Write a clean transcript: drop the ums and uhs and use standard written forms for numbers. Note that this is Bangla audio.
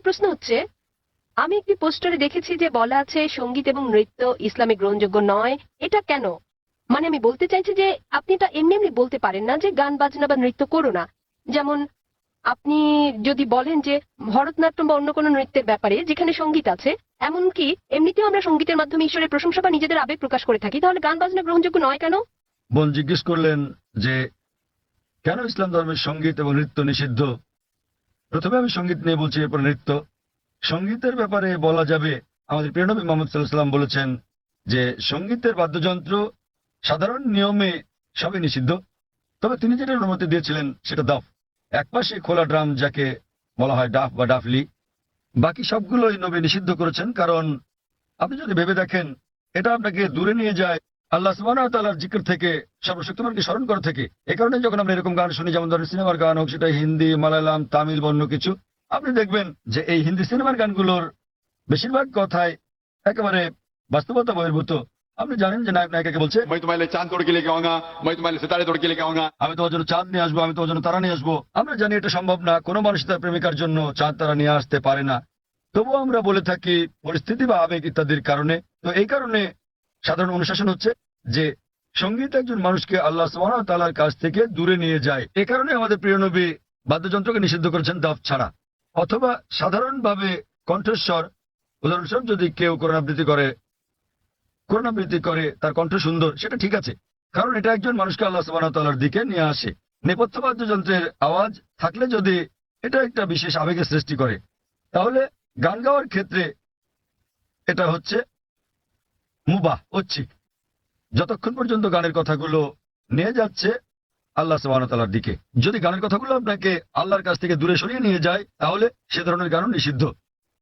প্রশ্ন হচ্ছে, আমি একটি পোস্টারে দেখেছি যে বলা আছে সঙ্গীত এবং নৃত্য ইসলামে গ্রহণযোগ্য নয়। এটা কেন? মানে আমি বলতে চাইছি যে আপনি এটা এমনি এমনি বলতে পারেন না যে গান বাজনা বা নৃত্য করো না। যেমন আপনি যদি বলেন যে ভরতনাট্যম বা অন্য কোনো নৃত্যের ব্যাপারে যেখানে সঙ্গীত আছে, এমনকি এমনিতেও আমরা সঙ্গীতের মাধ্যমে ঈশ্বরের প্রশংসা বা নিজেদের আবেগ প্রকাশ করে থাকি, তাহলে গান বাজনা গ্রহণযোগ্য নয় কেন? বোন জিজ্ঞেস করলেন যে কেন ইসলাম ধর্মের সঙ্গীত এবং নৃত্য নিষিদ্ধ। প্রথমে আমি সঙ্গীত নিয়ে বলছি, এরপর নৃত্য। সঙ্গীতের ব্যাপারে বলা যাবে, আমাদের প্রিয় নবী মুহাম্মদ সাল্লাল্লাহু আলাইহি ওয়াসাল্লাম বলেছেন যে সঙ্গীতের বাদ্যযন্ত্র সাধারণ নিয়মে সবই নিষিদ্ধ, তবে তিনি যেটা অনুমতি দিয়েছিলেন সেটা দাফ, একপাশে খোলা ড্রাম যাকে বলা হয় ডাফ বা ডাফলি। বাকি সবগুলোই নবী নিষিদ্ধ করেছেন, কারণ আপনি যদি ভেবে দেখেন এটা আপনাকে দূরে নিয়ে যায় আল্লাহ সুবহানাহু ওয়া তাআলার জিকির থেকে, সর্বশক্তিমানকে স্মরণ করা থেকে। এই কারণে যখন আমরা এরকম গান শুনি, যেমন ধরেন সিনেমার গান হোক, সেটা হিন্দি, মালায়ালাম, তামিল বা অন্য কিছু, আপনি দেখবেন যে এই হিন্দি সিনেমার গানগুলোর বেশিরভাগ কথাই একেবারে বাস্তবতা বহির্ভূত। আপনি জানেন যে নায়ক নায়িকাকে বলছে, मैं तुम्हारे लिए चांद तोड़ के लेके आऊंगा, मैं तुम्हारे लिए सितारे तोड़ के लेके आऊंगा। আমি তোমার জন্য চাঁদ নিয়ে আসবো, আমি তোমার জন্য তারা নিয়ে আসবো। আমরা জানি এটা সম্ভব না, কোনো মানুষ তার প্রেমিকার জন্য চাঁদ তারা নিয়ে আসতে পারে না। তবুও আমরা বলে থাকি পরিস্থিতি বা আবেগ ইত্যাদির কারণে। তো এই কারণে সাধারণ অনুশাসন হচ্ছে যে সঙ্গীত একজন মানুষকে আল্লাহ সুবহানাহু ওয়া তাআলার কাছ থেকে দূরে নিয়ে যায়। এ কারণে আমাদের প্রিয় নবী বাদ্যযন্ত্রকে নিষিদ্ধ করেছেন দাফ ছাড়া। অথবা সাধারণভাবে কণ্ঠস্বর, উদাহরণস্বরূপ যদি কেউ করুণাবৃত্তি করে তার কণ্ঠ সুন্দর, সেটা ঠিক আছে, কারণ এটা একজন মানুষকে আল্লাহ সুবহানাহু ওয়া তাআলার দিকে নিয়ে আসে। নেপথ্য বাদ্যযন্ত্রের আওয়াজ থাকলে যদি এটা একটা বিশেষ আবেগের সৃষ্টি করে, তাহলে গান গাওয়ার ক্ষেত্রে এটা হচ্ছে মুবাহ, ঐচ্ছিক, যতক্ষণ পর্যন্ত গানের কথাগুলো নিয়ে যাচ্ছে আল্লাহ সুবহানাহু ওয়া তাআলার দিকে। যদি গানের কথাগুলো আপনাকে আল্লাহর কাছ থেকে দূরে সরিয়ে নিয়ে যায়, তাহলে সে ধরনের গানও নিষিদ্ধ।